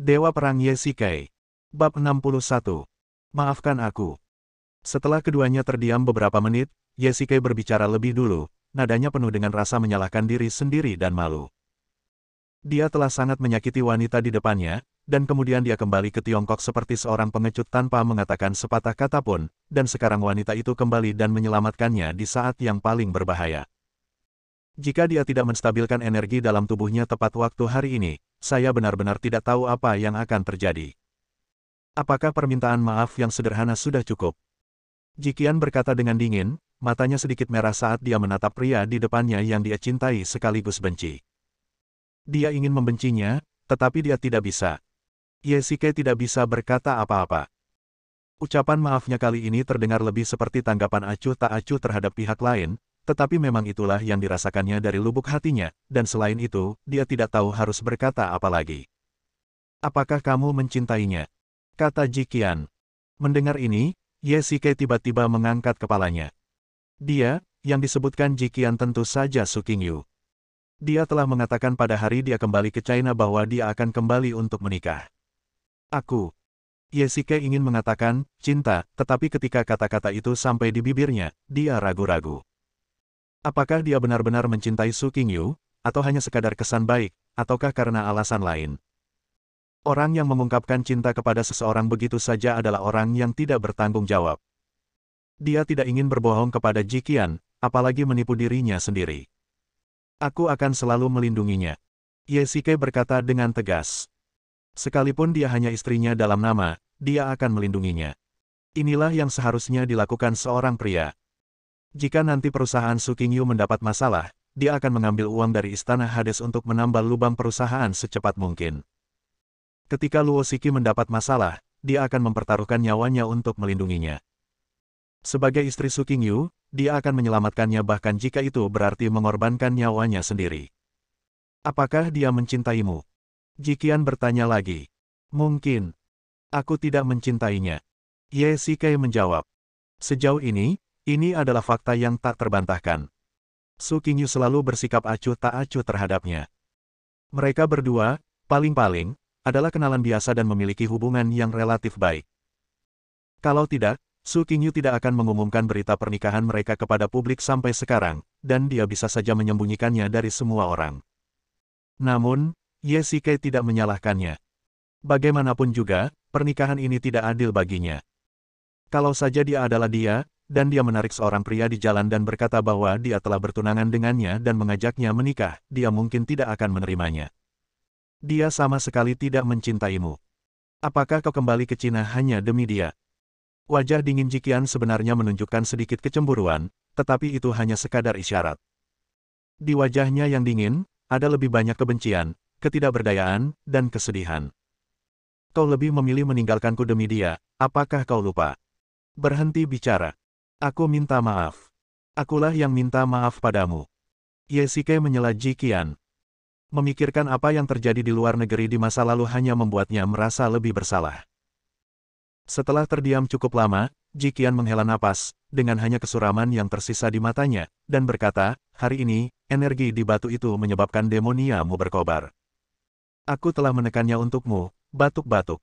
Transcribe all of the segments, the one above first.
Dewa Perang Ye-Shikai. Bab 61. Maafkan aku. Setelah keduanya terdiam beberapa menit, Ye-Shikai berbicara lebih dulu, nadanya penuh dengan rasa menyalahkan diri sendiri dan malu. Dia telah sangat menyakiti wanita di depannya, dan kemudian dia kembali ke Tiongkok seperti seorang pengecut tanpa mengatakan sepatah kata pun, dan sekarang wanita itu kembali dan menyelamatkannya di saat yang paling berbahaya. Jika dia tidak menstabilkan energi dalam tubuhnya tepat waktu hari ini, saya benar-benar tidak tahu apa yang akan terjadi. Apakah permintaan maaf yang sederhana sudah cukup? Jiqian berkata dengan dingin, matanya sedikit merah saat dia menatap pria di depannya yang dia cintai sekaligus benci. Dia ingin membencinya, tetapi dia tidak bisa. Ye-Shikai tidak bisa berkata apa-apa. Ucapan maafnya kali ini terdengar lebih seperti tanggapan acuh tak acuh terhadap pihak lain, tetapi memang itulah yang dirasakannya dari lubuk hatinya, dan selain itu, dia tidak tahu harus berkata apa lagi. Apakah kamu mencintainya? Kata Jiqian. Mendengar ini, Ye-Shikai tiba-tiba mengangkat kepalanya. Dia, yang disebutkan Jiqian tentu saja Su Qingyu. Dia telah mengatakan pada hari dia kembali ke China bahwa dia akan kembali untuk menikah. Aku. Ye-Shikai ingin mengatakan cinta, tetapi ketika kata-kata itu sampai di bibirnya, dia ragu-ragu. Apakah dia benar-benar mencintai Su Qingyu, atau hanya sekadar kesan baik, ataukah karena alasan lain? Orang yang mengungkapkan cinta kepada seseorang begitu saja adalah orang yang tidak bertanggung jawab. Dia tidak ingin berbohong kepada Jiqian, apalagi menipu dirinya sendiri. Aku akan selalu melindunginya. Ye-Shikai berkata dengan tegas. Sekalipun dia hanya istrinya dalam nama, dia akan melindunginya. Inilah yang seharusnya dilakukan seorang pria. Jika nanti perusahaan Su Qingyu mendapat masalah, dia akan mengambil uang dari Istana Hades untuk menambal lubang perusahaan secepat mungkin. Ketika Luo Shiqi mendapat masalah, dia akan mempertaruhkan nyawanya untuk melindunginya. Sebagai istri Su Qingyu, dia akan menyelamatkannya bahkan jika itu berarti mengorbankan nyawanya sendiri. Apakah dia mencintaimu? Jiqian bertanya lagi. Mungkin. Aku tidak mencintainya. Ye-Shikai menjawab. Sejauh ini adalah fakta yang tak terbantahkan. Su Qingyu selalu bersikap acuh tak acuh terhadapnya. Mereka berdua, paling-paling, adalah kenalan biasa dan memiliki hubungan yang relatif baik. Kalau tidak, Su Qingyu tidak akan mengumumkan berita pernikahan mereka kepada publik sampai sekarang, dan dia bisa saja menyembunyikannya dari semua orang. Namun, Ye-Shikai tidak menyalahkannya. Bagaimanapun juga, pernikahan ini tidak adil baginya. Kalau saja dia adalah dia, dan dia menarik seorang pria di jalan dan berkata bahwa dia telah bertunangan dengannya dan mengajaknya menikah, dia mungkin tidak akan menerimanya. Dia sama sekali tidak mencintaimu. Apakah kau kembali ke Cina hanya demi dia? Wajah dingin Jiqian sebenarnya menunjukkan sedikit kecemburuan, tetapi itu hanya sekadar isyarat. Di wajahnya yang dingin, ada lebih banyak kebencian, ketidakberdayaan, dan kesedihan. Kau lebih memilih meninggalkanku demi dia, apakah kau lupa? Berhenti bicara. Aku minta maaf. Akulah yang minta maaf padamu. Ye-Shikai menyela Jiqian. Memikirkan apa yang terjadi di luar negeri di masa lalu hanya membuatnya merasa lebih bersalah. Setelah terdiam cukup lama, Jiqian menghela napas, dengan hanya kesuraman yang tersisa di matanya, dan berkata, hari ini, energi di batu itu menyebabkan demoniamu berkobar. Aku telah menekannya untukmu, batuk-batuk.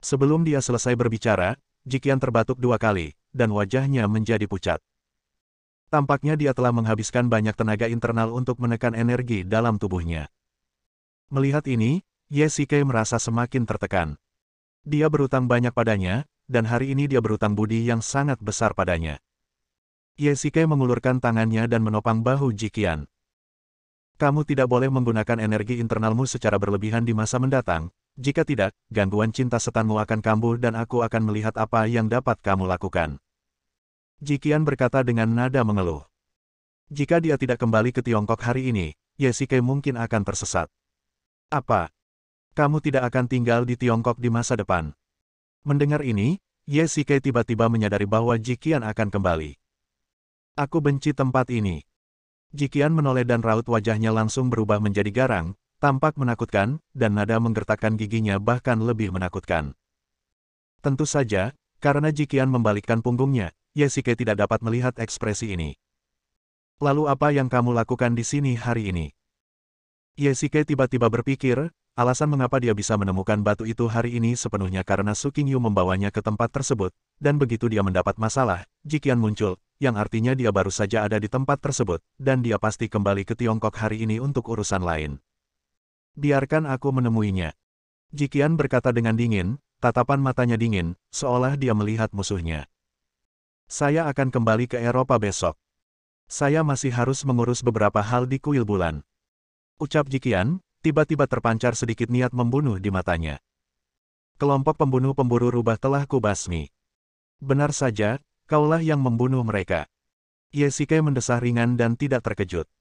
Sebelum dia selesai berbicara, Jiqian terbatuk 2 kali, dan wajahnya menjadi pucat. Tampaknya dia telah menghabiskan banyak tenaga internal untuk menekan energi dalam tubuhnya. Melihat ini, Ye-Shikai merasa semakin tertekan. Dia berutang banyak padanya, dan hari ini dia berutang budi yang sangat besar padanya. Ye-Shikai mengulurkan tangannya dan menopang bahu Jiqian. Kamu tidak boleh menggunakan energi internalmu secara berlebihan di masa mendatang, jika tidak, gangguan cinta setanmu akan kambuh dan aku akan melihat apa yang dapat kamu lakukan. Jiqian berkata dengan nada mengeluh. Jika dia tidak kembali ke Tiongkok hari ini, Ye-Shikai mungkin akan tersesat. Apa? Kamu tidak akan tinggal di Tiongkok di masa depan. Mendengar ini, Ye-Shikai tiba-tiba menyadari bahwa Jiqian akan kembali. Aku benci tempat ini. Jiqian menoleh dan raut wajahnya langsung berubah menjadi garang, tampak menakutkan, dan nada menggertakkan giginya bahkan lebih menakutkan. Tentu saja, karena Jiqian membalikkan punggungnya, Ye-Shikai tidak dapat melihat ekspresi ini. Lalu apa yang kamu lakukan di sini hari ini? Ye-Shikai tiba-tiba berpikir, alasan mengapa dia bisa menemukan batu itu hari ini sepenuhnya karena Su Qingyu membawanya ke tempat tersebut, dan begitu dia mendapat masalah, Jiqian muncul, yang artinya dia baru saja ada di tempat tersebut, dan dia pasti kembali ke Tiongkok hari ini untuk urusan lain. Biarkan aku menemuinya. Jiqian berkata dengan dingin, tatapan matanya dingin, seolah dia melihat musuhnya. Saya akan kembali ke Eropa besok. Saya masih harus mengurus beberapa hal di kuil bulan. Ucap Jiqian, tiba-tiba terpancar sedikit niat membunuh di matanya. Kelompok pembunuh pemburu rubah telah kubasmi. Benar saja, kaulah yang membunuh mereka. Ye Shikai mendesah ringan dan tidak terkejut.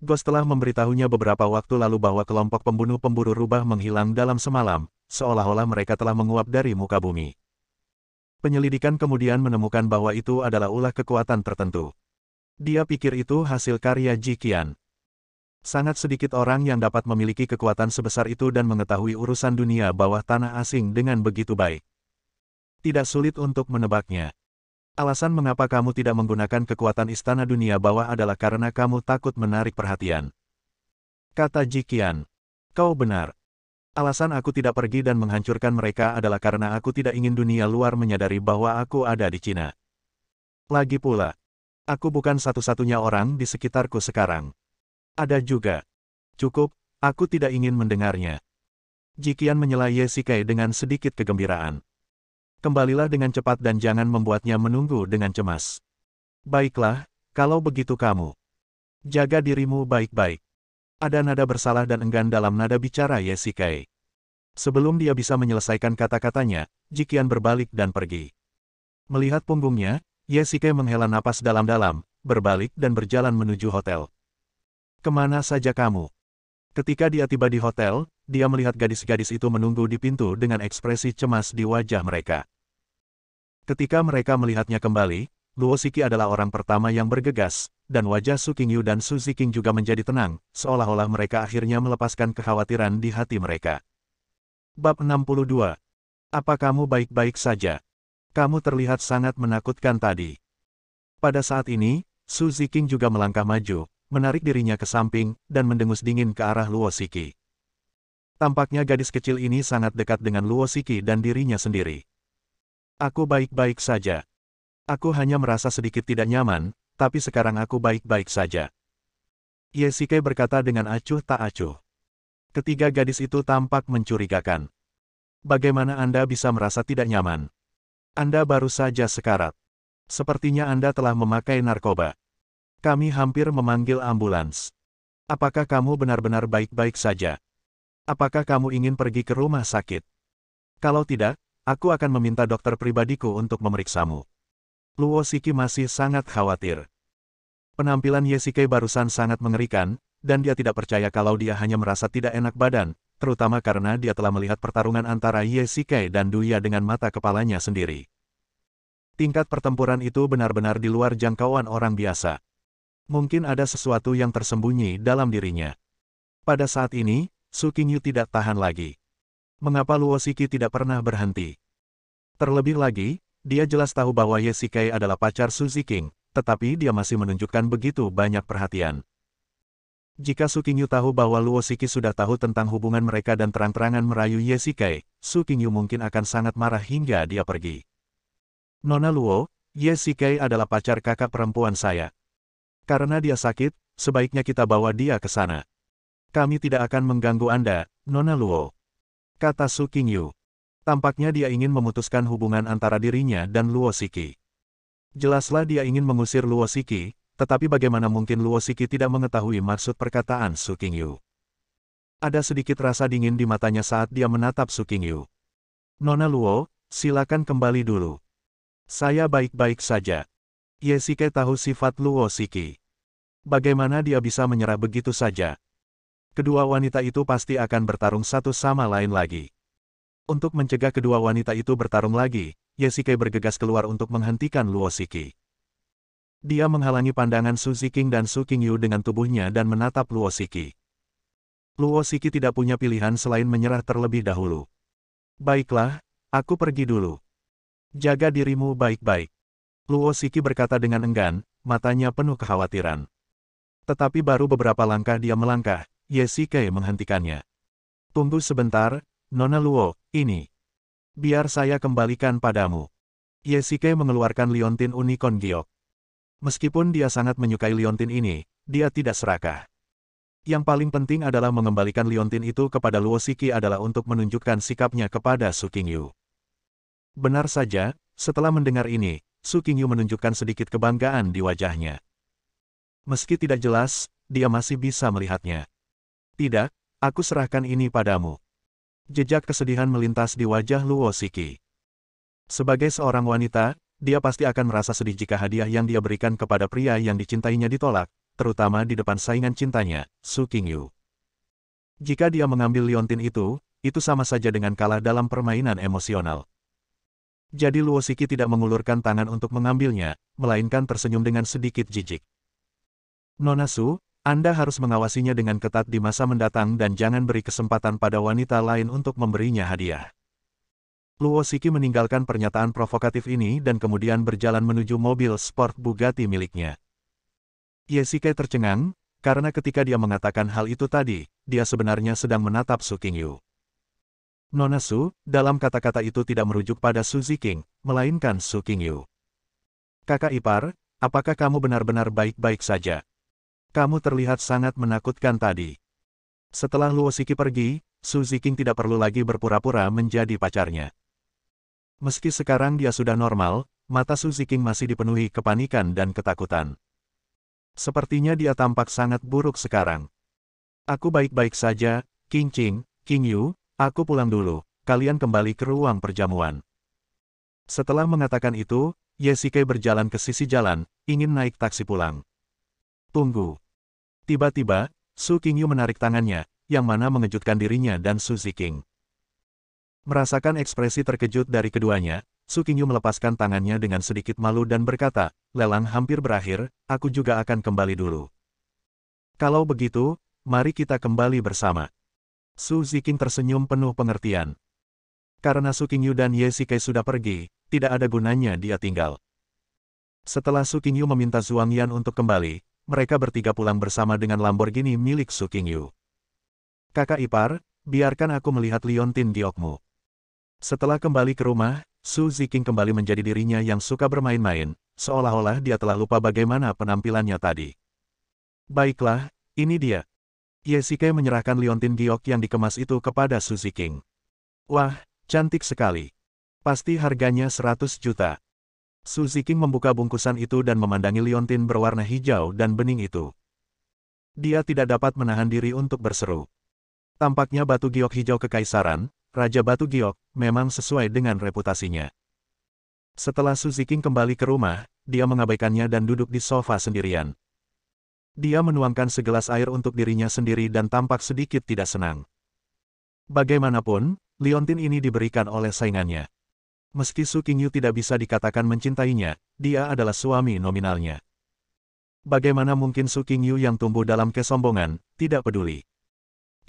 Ghost telah memberitahunya beberapa waktu lalu bahwa kelompok pembunuh pemburu rubah menghilang dalam semalam, seolah-olah mereka telah menguap dari muka bumi. Penyelidikan kemudian menemukan bahwa itu adalah ulah kekuatan tertentu. Dia pikir itu hasil karya Jiqian. Sangat sedikit orang yang dapat memiliki kekuatan sebesar itu dan mengetahui urusan dunia bawah tanah asing dengan begitu baik. Tidak sulit untuk menebaknya. Alasan mengapa kamu tidak menggunakan kekuatan istana dunia bawah adalah karena kamu takut menarik perhatian. Kata Jiqian. Kau benar. Alasan aku tidak pergi dan menghancurkan mereka adalah karena aku tidak ingin dunia luar menyadari bahwa aku ada di Cina. Lagi pula, aku bukan satu-satunya orang di sekitarku sekarang. Ada juga. Cukup, aku tidak ingin mendengarnya. Jiqian menyela Ye Shikai dengan sedikit kegembiraan. Kembalilah dengan cepat dan jangan membuatnya menunggu dengan cemas. Baiklah, kalau begitu kamu. Jaga dirimu baik-baik. Ada nada bersalah dan enggan dalam nada bicara Ye Shikai. Sebelum dia bisa menyelesaikan kata-katanya, Jiqian berbalik dan pergi. Melihat punggungnya, Ye Shikai menghela napas dalam-dalam, berbalik dan berjalan menuju hotel. Kemana saja kamu? Ketika dia tiba di hotel, dia melihat gadis-gadis itu menunggu di pintu dengan ekspresi cemas di wajah mereka. Ketika mereka melihatnya kembali, Luo Shiki adalah orang pertama yang bergegas, dan wajah Su Qingyu dan Su Ziqing juga menjadi tenang, seolah-olah mereka akhirnya melepaskan kekhawatiran di hati mereka. Bab 62. Apa kamu baik-baik saja? Kamu terlihat sangat menakutkan tadi. Pada saat ini, Su Ziqing juga melangkah maju, menarik dirinya ke samping, dan mendengus dingin ke arah Luo Shiki. Tampaknya gadis kecil ini sangat dekat dengan Luo Shiki dan dirinya sendiri. Aku baik-baik saja. Aku hanya merasa sedikit tidak nyaman, tapi sekarang aku baik-baik saja. Ye Shikai berkata dengan acuh tak acuh. Ketiga gadis itu tampak mencurigakan. Bagaimana Anda bisa merasa tidak nyaman? Anda baru saja sekarat. Sepertinya Anda telah memakai narkoba. Kami hampir memanggil ambulans. Apakah kamu benar-benar baik-baik saja? Apakah kamu ingin pergi ke rumah sakit? Kalau tidak, aku akan meminta dokter pribadiku untuk memeriksamu. Luo Shiki masih sangat khawatir. Penampilan Ye Shikai barusan sangat mengerikan, dan dia tidak percaya kalau dia hanya merasa tidak enak badan, terutama karena dia telah melihat pertarungan antara Ye Shikai dan Duya dengan mata kepalanya sendiri. Tingkat pertempuran itu benar-benar di luar jangkauan orang biasa. Mungkin ada sesuatu yang tersembunyi dalam dirinya. Pada saat ini, Su Qingyu tidak tahan lagi. Mengapa Luo Shiki tidak pernah berhenti? Terlebih lagi, dia jelas tahu bahwa Ye Shikai adalah pacar Su Ziqing, tetapi dia masih menunjukkan begitu banyak perhatian. Jika Su Qingyu tahu bahwa Luo Shiki sudah tahu tentang hubungan mereka dan terang-terangan merayu Ye Shikai, Su Qingyu mungkin akan sangat marah hingga dia pergi. Nona Luo, Ye Shikai adalah pacar kakak perempuan saya. Karena dia sakit, sebaiknya kita bawa dia ke sana. Kami tidak akan mengganggu Anda, Nona Luo. Kata Su Qingyu. Tampaknya dia ingin memutuskan hubungan antara dirinya dan Luo Shiki. Jelaslah dia ingin mengusir Luo Shiki, tetapi bagaimana mungkin Luo Shiki tidak mengetahui maksud perkataan Su Qingyu. Ada sedikit rasa dingin di matanya saat dia menatap Su Qingyu. Nona Luo, silakan kembali dulu. Saya baik-baik saja. Ye Shikai tahu sifat Luo Shiki. Bagaimana dia bisa menyerah begitu saja? Kedua wanita itu pasti akan bertarung satu sama lain lagi. Untuk mencegah kedua wanita itu bertarung lagi, Ye Shikai bergegas keluar untuk menghentikan Luo Shiki. Dia menghalangi pandangan Su Ziqing dan Su Qingyu dengan tubuhnya dan menatap Luo Shiki. Luo Shiki tidak punya pilihan selain menyerah terlebih dahulu. Baiklah, aku pergi dulu. Jaga dirimu baik-baik. Luo Shiki berkata dengan enggan, matanya penuh kekhawatiran. Tetapi baru beberapa langkah dia melangkah, Ye Shikai menghentikannya. Tunggu sebentar, Nona Luo, ini. Biar saya kembalikan padamu. Ye Shikei mengeluarkan liontin Unicorn Giok. Meskipun dia sangat menyukai liontin ini, dia tidak serakah. Yang paling penting adalah mengembalikan liontin itu kepada Luo Shiki adalah untuk menunjukkan sikapnya kepada Su Qingyu. Benar saja, setelah mendengar ini, Su Qingyu menunjukkan sedikit kebanggaan di wajahnya. Meski tidak jelas, dia masih bisa melihatnya. Tidak, aku serahkan ini padamu. Jejak kesedihan melintas di wajah Luo Shiki. Sebagai seorang wanita, dia pasti akan merasa sedih jika hadiah yang dia berikan kepada pria yang dicintainya ditolak, terutama di depan saingan cintanya, Su Qingyu. Jika dia mengambil liontin itu sama saja dengan kalah dalam permainan emosional. Jadi Luo Shiki tidak mengulurkan tangan untuk mengambilnya, melainkan tersenyum dengan sedikit jijik. Nona Su, Anda harus mengawasinya dengan ketat di masa mendatang dan jangan beri kesempatan pada wanita lain untuk memberinya hadiah. Luo Shiki meninggalkan pernyataan provokatif ini dan kemudian berjalan menuju mobil sport Bugatti miliknya. Ye Shikei tercengang, karena ketika dia mengatakan hal itu tadi, dia sebenarnya sedang menatap Su Qingyu. Nona Su, dalam kata-kata itu tidak merujuk pada Su Ziking, melainkan Su Qingyu. Kakak ipar, apakah kamu benar-benar baik-baik saja? Kamu terlihat sangat menakutkan tadi. Setelah Luo Shiki pergi, Su Ziking tidak perlu lagi berpura-pura menjadi pacarnya. Meski sekarang dia sudah normal, mata Su Ziking masih dipenuhi kepanikan dan ketakutan. Sepertinya dia tampak sangat buruk sekarang. Aku baik-baik saja, Qing Qing, Qingyu, aku pulang dulu, kalian kembali ke ruang perjamuan. Setelah mengatakan itu, Ye Shikei berjalan ke sisi jalan, ingin naik taksi pulang. Tunggu. Tiba-tiba, Su Qingyu menarik tangannya, yang mana mengejutkan dirinya dan Su Ziking. Merasakan ekspresi terkejut dari keduanya, Su Qingyu melepaskan tangannya dengan sedikit malu dan berkata, lelang hampir berakhir, aku juga akan kembali dulu. Kalau begitu, mari kita kembali bersama. Su Ziking tersenyum penuh pengertian. Karena Su Qingyu dan Ye Shikei sudah pergi, tidak ada gunanya dia tinggal. Setelah Su Qingyu meminta Zhuang Yan untuk kembali, mereka bertiga pulang bersama dengan Lamborghini milik Su Qingyu. Kakak ipar, biarkan aku melihat liontin giokmu. Setelah kembali ke rumah, Su Ziking kembali menjadi dirinya yang suka bermain-main, seolah-olah dia telah lupa bagaimana penampilannya tadi. Baiklah, ini dia. Ye Shikei menyerahkan liontin giok yang dikemas itu kepada Su Ziking. Wah, cantik sekali. Pasti harganya 100 juta. Su Ziking membuka bungkusan itu dan memandangi liontin berwarna hijau dan bening itu. Dia tidak dapat menahan diri untuk berseru. Tampaknya batu giok hijau kekaisaran, Raja Batu Giok, memang sesuai dengan reputasinya. Setelah Su Ziking kembali ke rumah, dia mengabaikannya dan duduk di sofa sendirian. Dia menuangkan segelas air untuk dirinya sendiri dan tampak sedikit tidak senang. Bagaimanapun, liontin ini diberikan oleh saingannya. Meski Su Qingyu tidak bisa dikatakan mencintainya, dia adalah suami nominalnya. Bagaimana mungkin Su Qingyu yang tumbuh dalam kesombongan, tidak peduli.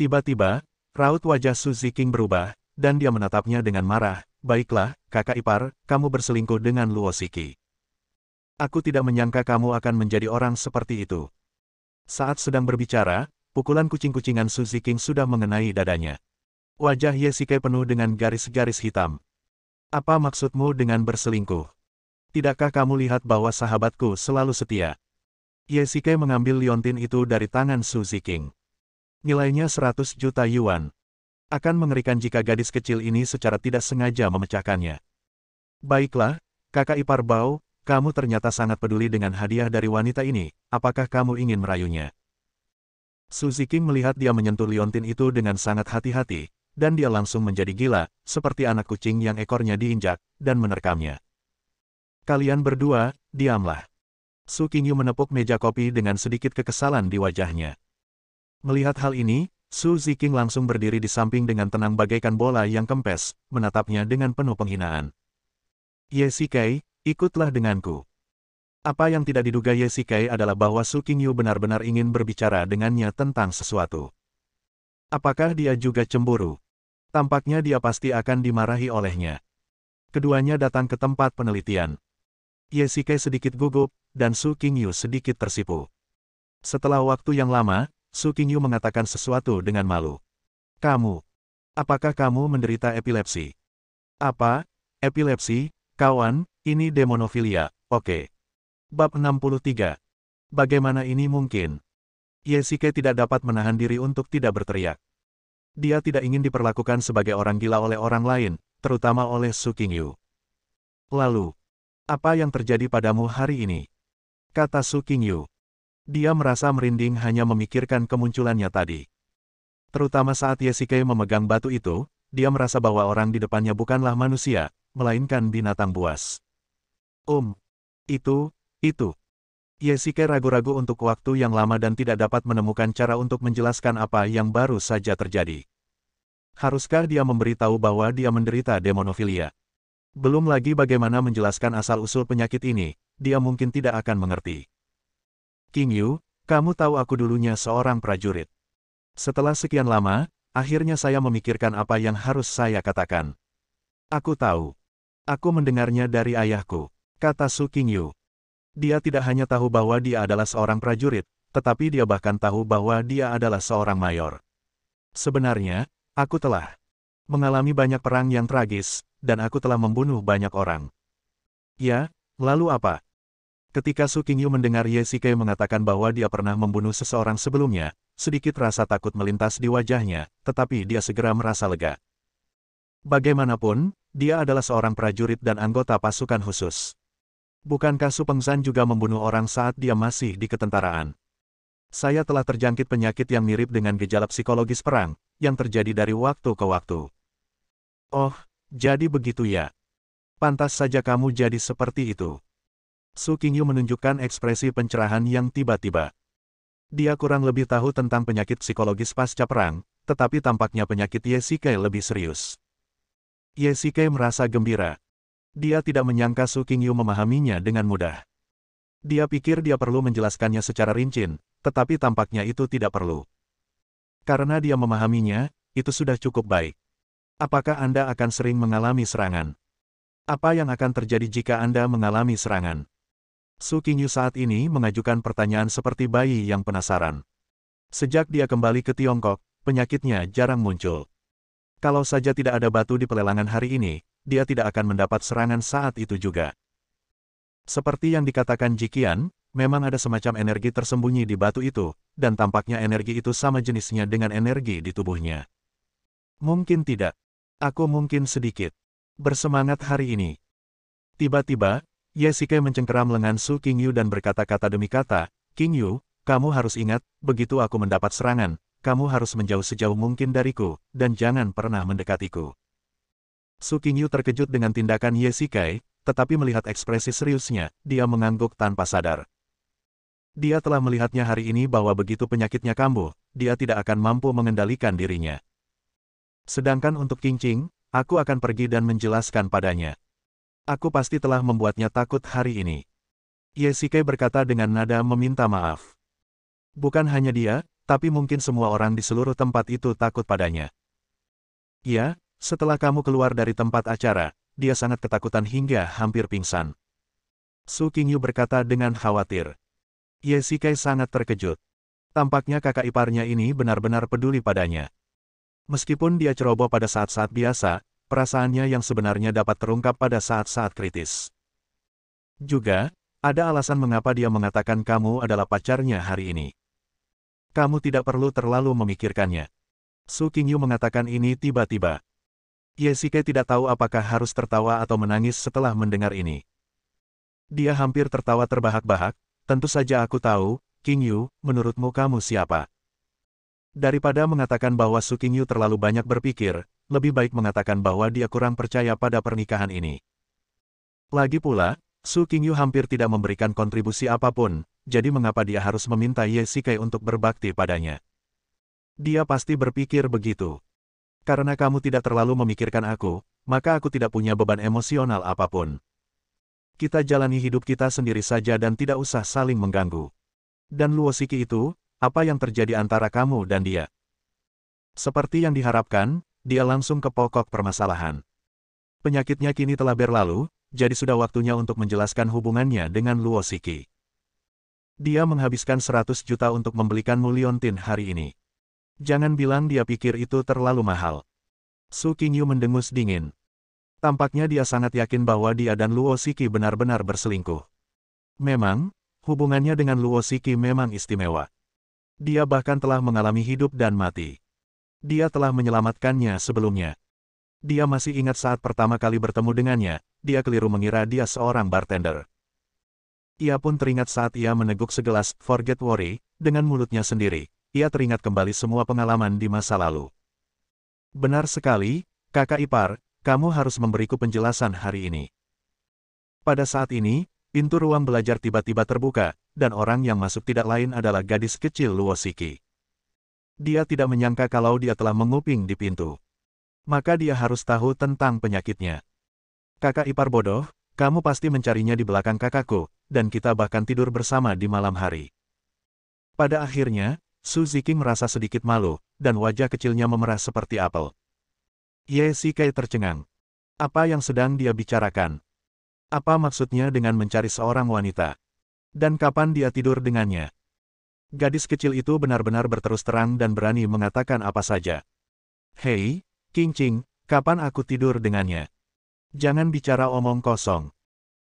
Tiba-tiba, raut wajah Su Ziking berubah, dan dia menatapnya dengan marah. Baiklah, kakak ipar, kamu berselingkuh dengan Luo Shiki. Aku tidak menyangka kamu akan menjadi orang seperti itu. Saat sedang berbicara, pukulan kucing-kucingan Su Ziking sudah mengenai dadanya. Wajah Ye Shikei penuh dengan garis-garis hitam. Apa maksudmu dengan berselingkuh? Tidakkah kamu lihat bahwa sahabatku selalu setia? Ye Shikei mengambil liontin itu dari tangan Su Ziking. Nilainya 100 juta yuan. Akan mengerikan jika gadis kecil ini secara tidak sengaja memecahkannya. Baiklah, kakak ipar Bao, kamu ternyata sangat peduli dengan hadiah dari wanita ini, apakah kamu ingin merayunya? Su Ziking melihat dia menyentuh liontin itu dengan sangat hati-hati, dan dia langsung menjadi gila, seperti anak kucing yang ekornya diinjak, dan menerkamnya. Kalian berdua, diamlah. Su Qingyu menepuk meja kopi dengan sedikit kekesalan di wajahnya. Melihat hal ini, Su Ziking langsung berdiri di samping dengan tenang bagaikan bola yang kempes, menatapnya dengan penuh penghinaan. Ye Shikei, ikutlah denganku. Apa yang tidak diduga Ye Shikei adalah bahwa Su Qingyu benar-benar ingin berbicara dengannya tentang sesuatu. Apakah dia juga cemburu? Tampaknya dia pasti akan dimarahi olehnya. Keduanya datang ke tempat penelitian. Ye Shikei sedikit gugup, dan Su Qingyu sedikit tersipu. Setelah waktu yang lama, Su Qingyu mengatakan sesuatu dengan malu. Kamu, Apakah kamu menderita epilepsi? Apa? Epilepsi? Kawan, ini demonofilia, oke. Bab 63. Bagaimana ini mungkin? Yesike tidak dapat menahan diri untuk tidak berteriak. Dia tidak ingin diperlakukan sebagai orang gila oleh orang lain, terutama oleh Su Qingyu. Lalu, apa yang terjadi padamu hari ini? Kata Su Qingyu. Dia merasa merinding hanya memikirkan kemunculannya tadi. Terutama saat Yesike memegang batu itu, dia merasa bahwa orang di depannya bukanlah manusia, melainkan binatang buas. Itu. Yesike ragu-ragu untuk waktu yang lama dan tidak dapat menemukan cara untuk menjelaskan apa yang baru saja terjadi. Haruskah dia memberitahu bahwa dia menderita demonofilia? Belum lagi bagaimana menjelaskan asal-usul penyakit ini, dia mungkin tidak akan mengerti. Qingyu, kamu tahu aku dulunya seorang prajurit. Setelah sekian lama, akhirnya saya memikirkan apa yang harus saya katakan. Aku tahu. Aku mendengarnya dari ayahku, kata Su Qingyu. Dia tidak hanya tahu bahwa dia adalah seorang prajurit, tetapi dia bahkan tahu bahwa dia adalah seorang mayor. Sebenarnya, aku telah mengalami banyak perang yang tragis, dan aku telah membunuh banyak orang. Ya, lalu apa? Ketika Su Qingyu mendengar Yesike mengatakan bahwa dia pernah membunuh seseorang sebelumnya, sedikit rasa takut melintas di wajahnya, tetapi dia segera merasa lega. Bagaimanapun, dia adalah seorang prajurit dan anggota pasukan khusus. Bukankah Su Pengzan juga membunuh orang saat dia masih di ketentaraan? Saya telah terjangkit penyakit yang mirip dengan gejala psikologis perang, yang terjadi dari waktu ke waktu. Oh, jadi begitu ya. Pantas saja kamu jadi seperti itu. Su Qingyu menunjukkan ekspresi pencerahan yang tiba-tiba. Dia kurang lebih tahu tentang penyakit psikologis pasca perang, tetapi tampaknya penyakit Yesike lebih serius. Yesike merasa gembira. Dia tidak menyangka Su Qingyu memahaminya dengan mudah. Dia pikir dia perlu menjelaskannya secara rinci, tetapi tampaknya itu tidak perlu. Karena dia memahaminya, itu sudah cukup baik. Apakah Anda akan sering mengalami serangan? Apa yang akan terjadi jika Anda mengalami serangan? Su Qingyu saat ini mengajukan pertanyaan seperti bayi yang penasaran. Sejak dia kembali ke Tiongkok, penyakitnya jarang muncul. Kalau saja tidak ada batu di pelelangan hari ini, dia tidak akan mendapat serangan saat itu juga. Seperti yang dikatakan Jiqian, memang ada semacam energi tersembunyi di batu itu, dan tampaknya energi itu sama jenisnya dengan energi di tubuhnya. Mungkin tidak. Aku mungkin sedikit bersemangat hari ini. Tiba-tiba, Yesike mencengkeram lengan Su Qingyu dan berkata-kata demi kata, Qingyu, kamu harus ingat, begitu aku mendapat serangan, kamu harus menjauh sejauh mungkin dariku, dan jangan pernah mendekatiku. Su Qingyu terkejut dengan tindakan Yesike, tetapi melihat ekspresi seriusnya, dia mengangguk tanpa sadar. Dia telah melihatnya hari ini bahwa begitu penyakitnya kambuh, dia tidak akan mampu mengendalikan dirinya. Sedangkan untuk Qingqing, aku akan pergi dan menjelaskan padanya. Aku pasti telah membuatnya takut hari ini. Yesike berkata dengan nada meminta maaf. Bukan hanya dia, tapi mungkin semua orang di seluruh tempat itu takut padanya. Ya, setelah kamu keluar dari tempat acara, dia sangat ketakutan hingga hampir pingsan. Su Qingyu berkata dengan khawatir. Yesike sangat terkejut. Tampaknya kakak iparnya ini benar-benar peduli padanya. Meskipun dia ceroboh pada saat-saat biasa, perasaannya yang sebenarnya dapat terungkap pada saat-saat kritis. Juga, ada alasan mengapa dia mengatakan kamu adalah pacarnya hari ini. Kamu tidak perlu terlalu memikirkannya. Su Qingyu mengatakan ini tiba-tiba. Yesike tidak tahu apakah harus tertawa atau menangis setelah mendengar ini. Dia hampir tertawa terbahak-bahak, tentu saja aku tahu, Qingyu, menurutmu kamu siapa? Daripada mengatakan bahwa Su Qingyu terlalu banyak berpikir, lebih baik mengatakan bahwa dia kurang percaya pada pernikahan ini. Lagi pula, Su Qingyu hampir tidak memberikan kontribusi apapun, jadi mengapa dia harus meminta Yesike untuk berbakti padanya? Dia pasti berpikir begitu. Karena kamu tidak terlalu memikirkan aku, maka aku tidak punya beban emosional apapun. Kita jalani hidup kita sendiri saja dan tidak usah saling mengganggu. Dan Luosiki itu, apa yang terjadi antara kamu dan dia? Seperti yang diharapkan, dia langsung ke pokok permasalahan. Penyakitnya kini telah berlalu, jadi sudah waktunya untuk menjelaskan hubungannya dengan Luosiki. Dia menghabiskan 100 juta untuk membelikanmu liontin hari ini. Jangan bilang dia pikir itu terlalu mahal. Su Qingyu mendengus dingin. Tampaknya dia sangat yakin bahwa dia dan Luo Shiki benar-benar berselingkuh. Memang, hubungannya dengan Luo Shiki memang istimewa. Dia bahkan telah mengalami hidup dan mati. Dia telah menyelamatkannya sebelumnya. Dia masih ingat saat pertama kali bertemu dengannya, dia keliru mengira dia seorang bartender. Ia pun teringat saat ia meneguk segelas Forget Worry dengan mulutnya sendiri. Ia teringat kembali semua pengalaman di masa lalu. Benar sekali, kakak ipar, kamu harus memberiku penjelasan hari ini. Pada saat ini, pintu ruang belajar tiba-tiba terbuka, dan orang yang masuk tidak lain adalah gadis kecil Luo Shiki. Dia tidak menyangka kalau dia telah menguping di pintu. Maka dia harus tahu tentang penyakitnya. Kakak ipar bodoh, kamu pasti mencarinya di belakang kakakku, dan kita bahkan tidur bersama di malam hari. Pada akhirnya, Su Ziqing merasa sedikit malu, dan wajah kecilnya memerah seperti apel. Ye Shikai tercengang. Apa yang sedang dia bicarakan? Apa maksudnya dengan mencari seorang wanita? Dan kapan dia tidur dengannya? Gadis kecil itu benar-benar berterus terang dan berani mengatakan apa saja. Hei, Qingqing, kapan aku tidur dengannya? Jangan bicara omong kosong.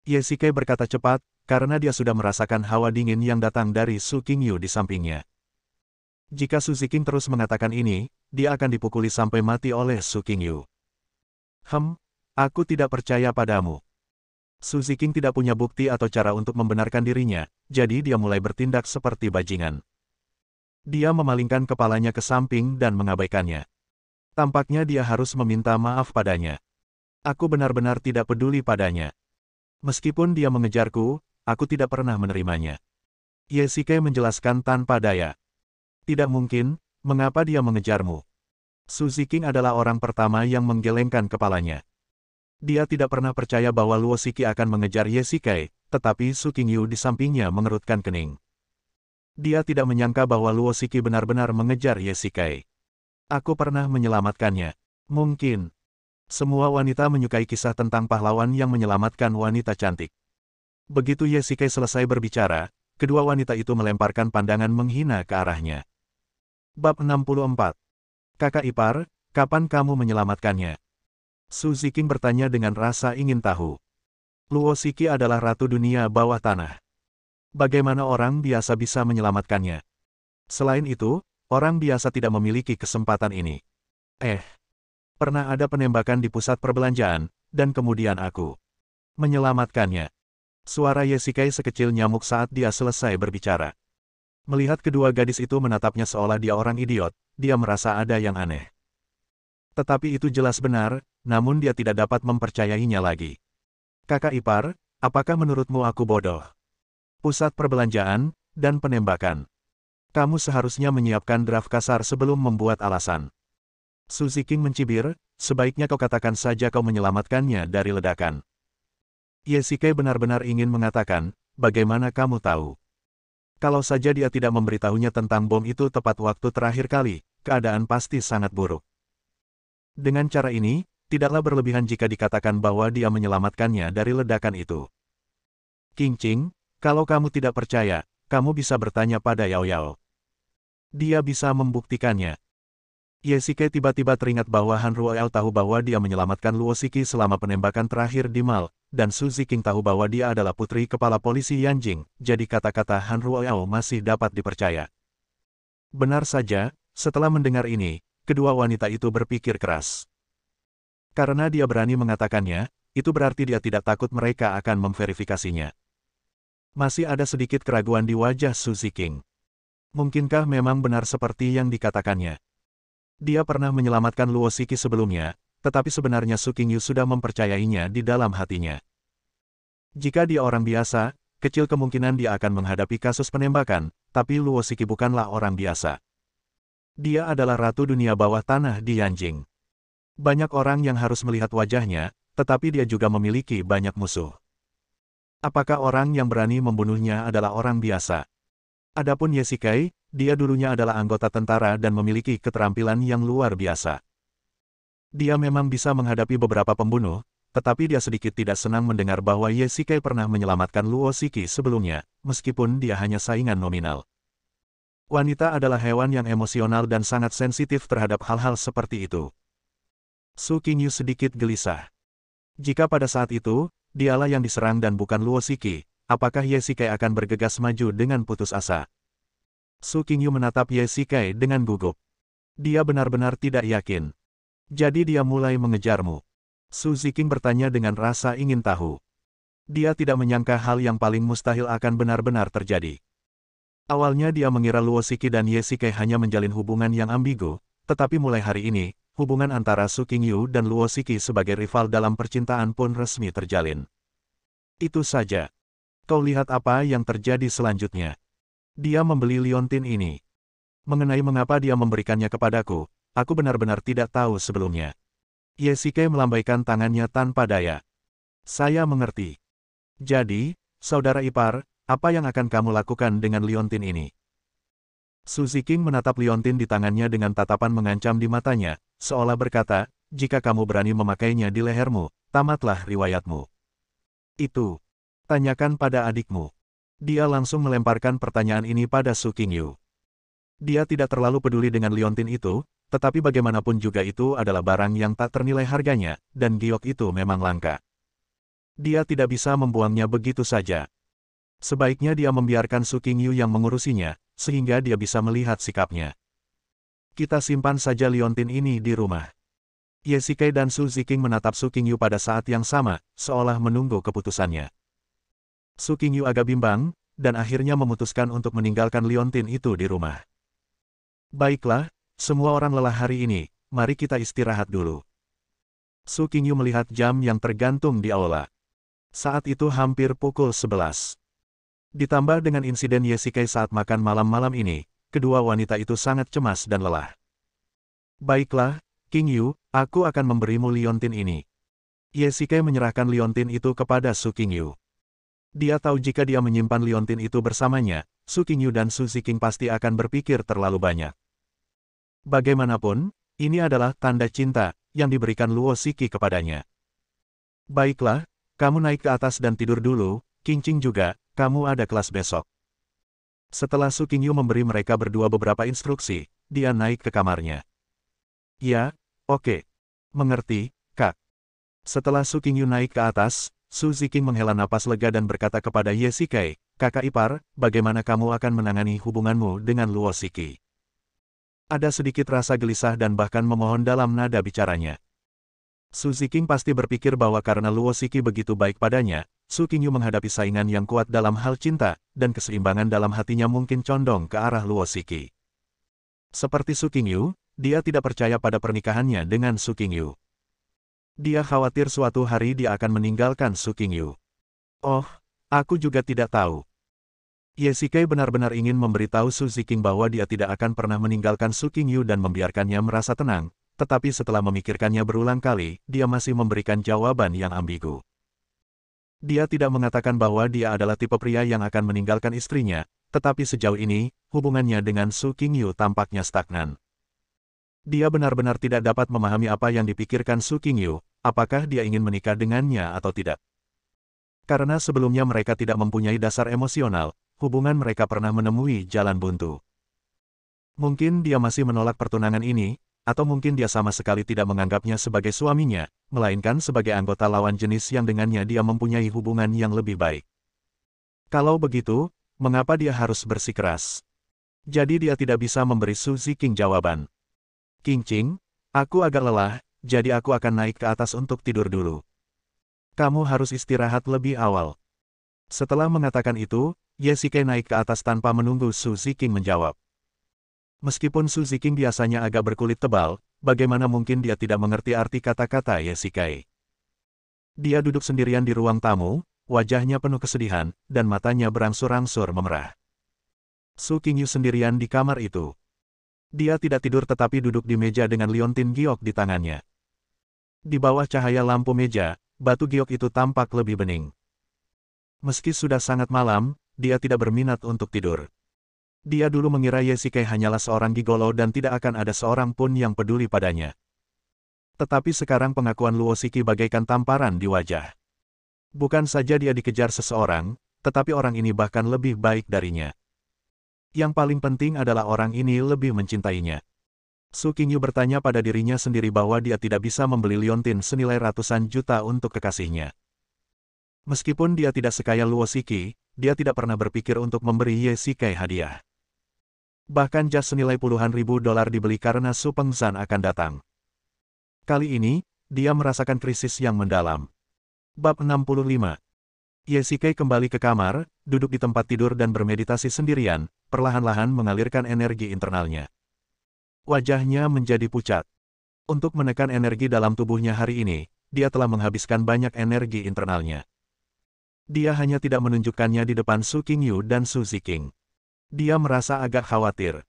Ye Shikai berkata cepat, karena dia sudah merasakan hawa dingin yang datang dari Su Qingyu di sampingnya. Jika Su Ziqing terus mengatakan ini, dia akan dipukuli sampai mati oleh Su Qingyu. Aku tidak percaya padamu. Su Ziqing tidak punya bukti atau cara untuk membenarkan dirinya, jadi dia mulai bertindak seperti bajingan. Dia memalingkan kepalanya ke samping dan mengabaikannya. Tampaknya dia harus meminta maaf padanya. Aku benar-benar tidak peduli padanya. Meskipun dia mengejarku, aku tidak pernah menerimanya. Ye Shikai menjelaskan tanpa daya. Tidak mungkin, mengapa dia mengejarmu? Su Ziqing adalah orang pertama yang menggelengkan kepalanya. Dia tidak pernah percaya bahwa Luo Shiki akan mengejar Ye Shikai, tetapi Su Qingyu di sampingnya mengerutkan kening. Dia tidak menyangka bahwa Luo Shiki benar-benar mengejar Ye Shikai. Aku pernah menyelamatkannya. Mungkin. Semua wanita menyukai kisah tentang pahlawan yang menyelamatkan wanita cantik. Begitu Ye Shikai selesai berbicara, kedua wanita itu melemparkan pandangan menghina ke arahnya. Bab 64. Kakak ipar, kapan kamu menyelamatkannya? Su Ziqing bertanya dengan rasa ingin tahu. Luo Shiki adalah ratu dunia bawah tanah. Bagaimana orang biasa bisa menyelamatkannya? Selain itu, orang biasa tidak memiliki kesempatan ini. Pernah ada penembakan di pusat perbelanjaan, dan kemudian aku menyelamatkannya. Suara Ye Shikai sekecil nyamuk saat dia selesai berbicara. Melihat kedua gadis itu menatapnya seolah dia orang idiot, dia merasa ada yang aneh. Tetapi itu jelas benar, namun dia tidak dapat mempercayainya lagi. Kakak ipar, apakah menurutmu aku bodoh? Pusat perbelanjaan, dan penembakan. Kamu seharusnya menyiapkan draft kasar sebelum membuat alasan. Su Ziqing mencibir, sebaiknya kau katakan saja kau menyelamatkannya dari ledakan. Ye Shikai benar-benar ingin mengatakan, bagaimana kamu tahu? Kalau saja dia tidak memberitahunya tentang bom itu tepat waktu terakhir kali, keadaan pasti sangat buruk. Dengan cara ini, tidaklah berlebihan jika dikatakan bahwa dia menyelamatkannya dari ledakan itu. Qingqing, kalau kamu tidak percaya, kamu bisa bertanya pada Yao Yao. Dia bisa membuktikannya. Ye Shikai tiba-tiba teringat bahwa Han Ruoyao tahu bahwa dia menyelamatkan Luo Shiki selama penembakan terakhir di Mal, dan Su Ziqing tahu bahwa dia adalah putri kepala polisi Yanjing, jadi kata-kata Han Ruoyao masih dapat dipercaya. Benar saja, setelah mendengar ini, kedua wanita itu berpikir keras. Karena dia berani mengatakannya, itu berarti dia tidak takut mereka akan memverifikasinya. Masih ada sedikit keraguan di wajah Su Ziqing. Mungkinkah memang benar seperti yang dikatakannya? Dia pernah menyelamatkan Luo Shiki sebelumnya, tetapi sebenarnya Su Qingyu sudah mempercayainya di dalam hatinya. Jika dia orang biasa, kecil kemungkinan dia akan menghadapi kasus penembakan, tapi Luo Shiki bukanlah orang biasa. Dia adalah ratu dunia bawah tanah di Yanjing. Banyak orang yang harus melihat wajahnya, tetapi dia juga memiliki banyak musuh. Apakah orang yang berani membunuhnya adalah orang biasa? Adapun Ye Shikai, dia dulunya adalah anggota tentara dan memiliki keterampilan yang luar biasa. Dia memang bisa menghadapi beberapa pembunuh, tetapi dia sedikit tidak senang mendengar bahwa Ye Shikai pernah menyelamatkan Luo Shiki sebelumnya, meskipun dia hanya saingan nominal. Wanita adalah hewan yang emosional dan sangat sensitif terhadap hal-hal seperti itu. Su Qingyu sedikit gelisah. Jika pada saat itu, dialah yang diserang dan bukan Luo Shiki, apakah Ye Shikai akan bergegas maju dengan putus asa? Su Qingyu menatap Ye Shikai dengan gugup. Dia benar-benar tidak yakin. Jadi dia mulai mengejarmu. Su Ziking bertanya dengan rasa ingin tahu. Dia tidak menyangka hal yang paling mustahil akan benar-benar terjadi. Awalnya dia mengira Luo Shiki dan Ye Shikai hanya menjalin hubungan yang ambigu, tetapi mulai hari ini, hubungan antara Su Qingyu dan Luo Shiki sebagai rival dalam percintaan pun resmi terjalin. Itu saja. Kau lihat apa yang terjadi selanjutnya. Dia membeli liontin ini. Mengenai mengapa dia memberikannya kepadaku, aku benar-benar tidak tahu sebelumnya. Ye Shikai melambaikan tangannya tanpa daya. Saya mengerti. Jadi, saudara ipar, apa yang akan kamu lakukan dengan liontin ini? Su Ziking menatap liontin di tangannya dengan tatapan mengancam di matanya, seolah berkata, jika kamu berani memakainya di lehermu, tamatlah riwayatmu. Itu. Tanyakan pada adikmu. Dia langsung melemparkan pertanyaan ini pada Su Qingyu. Dia tidak terlalu peduli dengan liontin itu, tetapi bagaimanapun juga itu adalah barang yang tak ternilai harganya, dan giok itu memang langka. Dia tidak bisa membuangnya begitu saja. Sebaiknya dia membiarkan Su Qingyu yang mengurusinya, sehingga dia bisa melihat sikapnya. Kita simpan saja liontin ini di rumah. Ye Shikai dan Su Ziking menatap Su Qingyu pada saat yang sama, seolah menunggu keputusannya. Su Qingyu agak bimbang, dan akhirnya memutuskan untuk meninggalkan liontin itu di rumah. Baiklah, semua orang lelah hari ini, mari kita istirahat dulu. Su Qingyu melihat jam yang tergantung di aula. Saat itu hampir pukul 11. Ditambah dengan insiden Ye Shikai saat makan malam-malam ini, kedua wanita itu sangat cemas dan lelah. Baiklah, Qingyu, aku akan memberimu liontin ini. Ye Shikai menyerahkan liontin itu kepada Su Qingyu. Dia tahu jika dia menyimpan liontin itu bersamanya, Su Qingyu dan Su Ziking pasti akan berpikir terlalu banyak. Bagaimanapun, ini adalah tanda cinta yang diberikan Luo Shiki kepadanya. Baiklah, kamu naik ke atas dan tidur dulu, Qingqing juga, kamu ada kelas besok. Setelah Su Qingyu memberi mereka berdua beberapa instruksi, dia naik ke kamarnya. Ya, oke. Mengerti, Kak. Setelah Su Qingyu naik ke atas, Su Ziking menghela napas lega dan berkata kepada Ye Shikai, kakak ipar, bagaimana kamu akan menangani hubunganmu dengan Luo Shiki? Ada sedikit rasa gelisah dan bahkan memohon dalam nada bicaranya. Su Ziking pasti berpikir bahwa karena Luo Shiki begitu baik padanya, Su Qingyu menghadapi saingan yang kuat dalam hal cinta, dan keseimbangan dalam hatinya mungkin condong ke arah Luo Shiki. Seperti Su Qingyu, dia tidak percaya pada pernikahannya dengan Su Qingyu. Dia khawatir suatu hari dia akan meninggalkan Su Qingyu. Oh, aku juga tidak tahu. Ye Shikai benar-benar ingin memberitahu Su Ziking bahwa dia tidak akan pernah meninggalkan Su Qingyu dan membiarkannya merasa tenang, tetapi setelah memikirkannya berulang kali, dia masih memberikan jawaban yang ambigu. Dia tidak mengatakan bahwa dia adalah tipe pria yang akan meninggalkan istrinya, tetapi sejauh ini, hubungannya dengan Su Qingyu tampaknya stagnan. Dia benar-benar tidak dapat memahami apa yang dipikirkan Su Qingyu, apakah dia ingin menikah dengannya atau tidak. Karena sebelumnya mereka tidak mempunyai dasar emosional, hubungan mereka pernah menemui jalan buntu. Mungkin dia masih menolak pertunangan ini, atau mungkin dia sama sekali tidak menganggapnya sebagai suaminya, melainkan sebagai anggota lawan jenis yang dengannya dia mempunyai hubungan yang lebih baik. Kalau begitu, mengapa dia harus bersikeras? Jadi dia tidak bisa memberi Su Ziking jawaban. Qingqing, aku agak lelah, jadi aku akan naik ke atas untuk tidur dulu. Kamu harus istirahat lebih awal. Setelah mengatakan itu, Ye Shikai naik ke atas tanpa menunggu Su Ziking menjawab. Meskipun Su Ziking biasanya agak berkulit tebal, bagaimana mungkin dia tidak mengerti arti kata-kata Ye Shikai. Dia duduk sendirian di ruang tamu, wajahnya penuh kesedihan, dan matanya berangsur-angsur memerah. Su Qingyu sendirian di kamar itu. Dia tidak tidur tetapi duduk di meja dengan liontin giok di tangannya. Di bawah cahaya lampu meja, batu giok itu tampak lebih bening. Meski sudah sangat malam, dia tidak berminat untuk tidur. Dia dulu mengira Ye Shikai hanyalah seorang gigolo dan tidak akan ada seorang pun yang peduli padanya. Tetapi sekarang pengakuan Luo Shiki bagaikan tamparan di wajah. Bukan saja dia dikejar seseorang, tetapi orang ini bahkan lebih baik darinya. Yang paling penting adalah orang ini lebih mencintainya. Su Qingyu bertanya pada dirinya sendiri bahwa dia tidak bisa membeli liontin senilai ratusan juta untuk kekasihnya. Meskipun dia tidak sekaya Luo Shiki, dia tidak pernah berpikir untuk memberi Ye Shikai hadiah. Bahkan jas senilai puluhan ribu dolar dibeli karena Su Pengzan akan datang. Kali ini, dia merasakan krisis yang mendalam. Bab 65. Ye Shikai kembali ke kamar, duduk di tempat tidur dan bermeditasi sendirian, perlahan-lahan mengalirkan energi internalnya. Wajahnya menjadi pucat. Untuk menekan energi dalam tubuhnya hari ini, dia telah menghabiskan banyak energi internalnya. Dia hanya tidak menunjukkannya di depan Su Qingyu dan Su Ziqing. Dia merasa agak khawatir.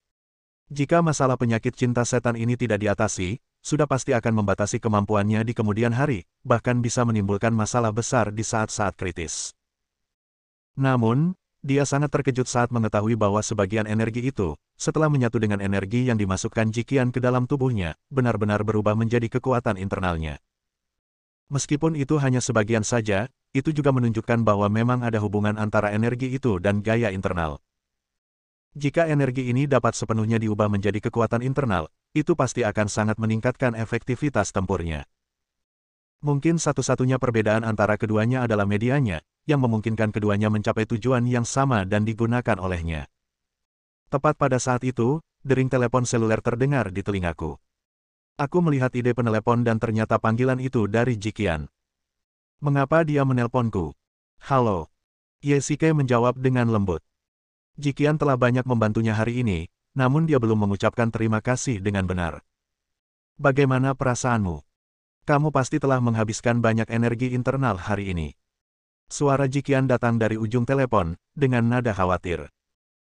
Jika masalah penyakit cinta setan ini tidak diatasi, sudah pasti akan membatasi kemampuannya di kemudian hari, bahkan bisa menimbulkan masalah besar di saat-saat kritis. Namun, dia sangat terkejut saat mengetahui bahwa sebagian energi itu, setelah menyatu dengan energi yang dimasukkan Jiqian ke dalam tubuhnya, benar-benar berubah menjadi kekuatan internalnya. Meskipun itu hanya sebagian saja, itu juga menunjukkan bahwa memang ada hubungan antara energi itu dan gaya internal. Jika energi ini dapat sepenuhnya diubah menjadi kekuatan internal, itu pasti akan sangat meningkatkan efektivitas tempurnya. Mungkin satu-satunya perbedaan antara keduanya adalah medianya, yang memungkinkan keduanya mencapai tujuan yang sama dan digunakan olehnya. Tepat pada saat itu, dering telepon seluler terdengar di telingaku. Aku melihat ide penelepon dan ternyata panggilan itu dari Jiqian. Mengapa dia menelponku? Halo. Ye Shikai menjawab dengan lembut. Jiqian telah banyak membantunya hari ini, namun dia belum mengucapkan terima kasih dengan benar. Bagaimana perasaanmu? Kamu pasti telah menghabiskan banyak energi internal hari ini. Suara Jiqian datang dari ujung telepon, dengan nada khawatir.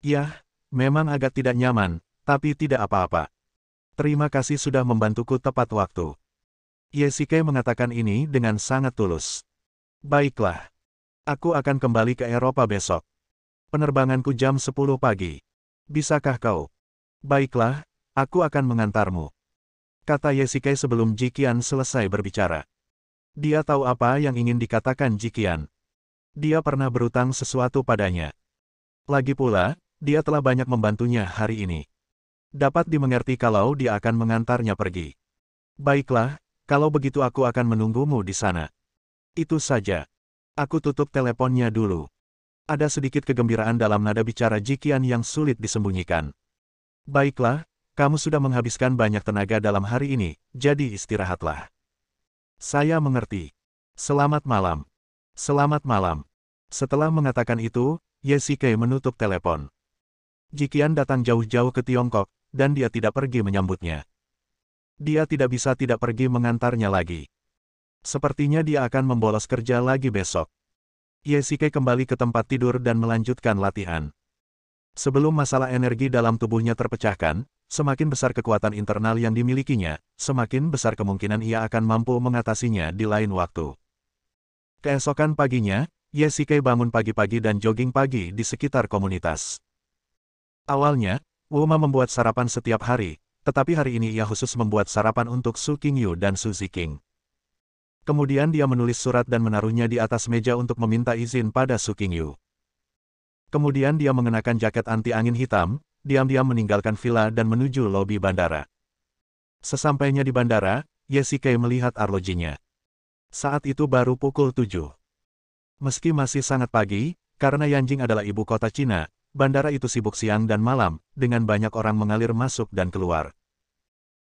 Yah, memang agak tidak nyaman, tapi tidak apa-apa. Terima kasih sudah membantuku tepat waktu. Ye Shikai mengatakan ini dengan sangat tulus. Baiklah. Aku akan kembali ke Eropa besok. Penerbanganku jam 10 pagi. Bisakah kau? Baiklah, aku akan mengantarmu. Kata Ye Shikai sebelum Jiqian selesai berbicara. Dia tahu apa yang ingin dikatakan Jiqian. Dia pernah berutang sesuatu padanya. Lagi pula, dia telah banyak membantunya hari ini. Dapat dimengerti kalau dia akan mengantarnya pergi. Baiklah, kalau begitu aku akan menunggumu di sana. Itu saja. Aku tutup teleponnya dulu. Ada sedikit kegembiraan dalam nada bicara Jiqian yang sulit disembunyikan. Baiklah, kamu sudah menghabiskan banyak tenaga dalam hari ini, jadi istirahatlah. Saya mengerti. Selamat malam. Selamat malam. Setelah mengatakan itu, Ye Shikai menutup telepon. Jiqian datang jauh-jauh ke Tiongkok, dan dia tidak pergi menyambutnya. Dia tidak bisa tidak pergi mengantarnya lagi. Sepertinya dia akan membolos kerja lagi besok. Ye Shikai kembali ke tempat tidur dan melanjutkan latihan. Sebelum masalah energi dalam tubuhnya terpecahkan, semakin besar kekuatan internal yang dimilikinya, semakin besar kemungkinan ia akan mampu mengatasinya di lain waktu. Keesokan paginya, Ye Shikai bangun pagi-pagi dan jogging pagi di sekitar komunitas. Awalnya, Wuma membuat sarapan setiap hari, tetapi hari ini ia khusus membuat sarapan untuk Su Qingyu dan Su Ziqing. Kemudian dia menulis surat dan menaruhnya di atas meja untuk meminta izin pada Su Qingyu. Kemudian dia mengenakan jaket anti-angin hitam, diam-diam meninggalkan villa dan menuju lobi bandara. Sesampainya di bandara, Ye Shikai melihat arlojinya. Saat itu baru pukul 7. Meski masih sangat pagi, karena Yanjing adalah ibu kota Cina, bandara itu sibuk siang dan malam, dengan banyak orang mengalir masuk dan keluar.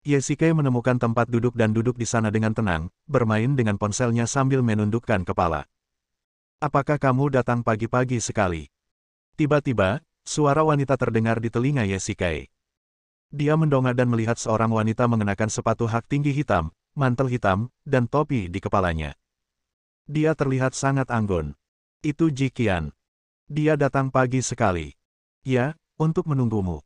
Ye Shikai menemukan tempat duduk dan duduk di sana dengan tenang, bermain dengan ponselnya sambil menundukkan kepala. Apakah kamu datang pagi-pagi sekali? Tiba-tiba, suara wanita terdengar di telinga Ye Shikai. Dia mendongak dan melihat seorang wanita mengenakan sepatu hak tinggi hitam, mantel hitam, dan topi di kepalanya. Dia terlihat sangat anggun. Itu Jiqian. Dia datang pagi sekali. Ya, untuk menunggumu.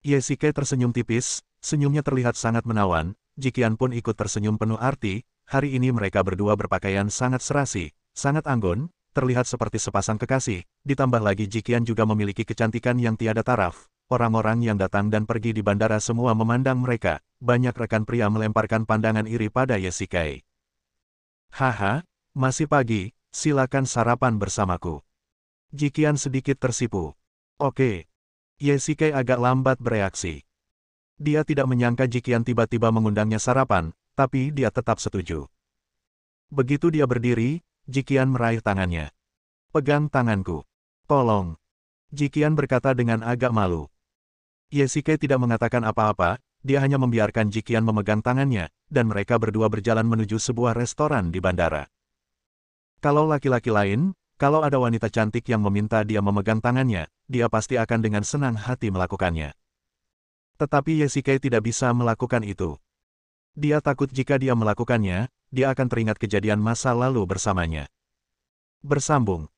Ye Shikai tersenyum tipis, senyumnya terlihat sangat menawan, Jiqian pun ikut tersenyum penuh arti, hari ini mereka berdua berpakaian sangat serasi, sangat anggun, terlihat seperti sepasang kekasih, ditambah lagi Jiqian juga memiliki kecantikan yang tiada taraf. Orang-orang yang datang dan pergi di bandara semua memandang mereka, banyak rekan pria melemparkan pandangan iri pada Ye Shikai. Haha, masih pagi, silakan sarapan bersamaku. Jiqian sedikit tersipu. Oke. Ye Shikai agak lambat bereaksi. Dia tidak menyangka Jiqian tiba-tiba mengundangnya sarapan, tapi dia tetap setuju. Begitu dia berdiri, Jiqian meraih tangannya. Pegang tanganku. Tolong. Jiqian berkata dengan agak malu. Ye Shikai tidak mengatakan apa-apa, dia hanya membiarkan Jiqian memegang tangannya, dan mereka berdua berjalan menuju sebuah restoran di bandara. Kalau laki-laki lain, kalau ada wanita cantik yang meminta dia memegang tangannya, dia pasti akan dengan senang hati melakukannya. Tetapi Ye Shikai tidak bisa melakukan itu. Dia takut jika dia melakukannya, dia akan teringat kejadian masa lalu bersamanya. Bersambung.